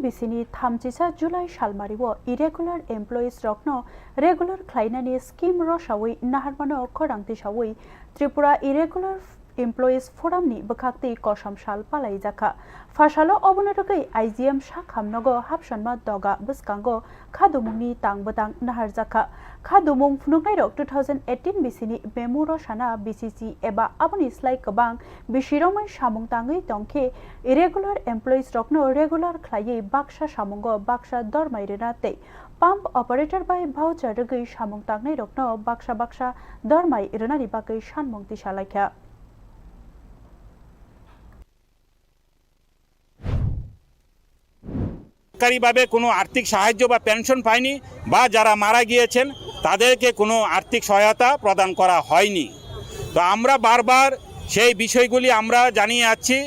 बिसिनी 30 जुलाई सालमारिव इरेगुलार एमप्लयिज रखनो regular ख्लाइनानि scheme रसावै नाहारमानो खरांतिसावै Tripura इरेगुलार एमप्लयिज फोरामनि बखाक्ति कसम साल पालाई जाखा फासालो अबनरगै IgM साखामनगो हाबसनमा दगा बसकांगो खादुमुंनि तांबतां नाहार जाखा खादुमुं फुनुंनायरक 2018 बिसिनि मेमु रसाना बीसीसी एबा आबनि स्लाइ गोबां बिसिरमै सामुंताङै दंखे इरेगुलार एमप्लयिज रखनो रेगुलार ख्लायै बाक्सा सामुंगो बाक्सा दरमाइरेना ते पाम्प ऑपरेटर बाय भाउचार रगै सामुंताङै रखनो बाक्सा दरमाइ रेनानि बागै सानमुंति सालायखा সরকারিভাবে কোনো আর্থিক সাহায্য বা পেনশন পায়নি বা যারা মারা গিয়েছেন তাদেরকে কোনো আর্থিক সহায়তা প্রদান করা হয়নি। তো আমরা বারবার সেই বিষয়গুলি আমরা জানিয়ে আসছি।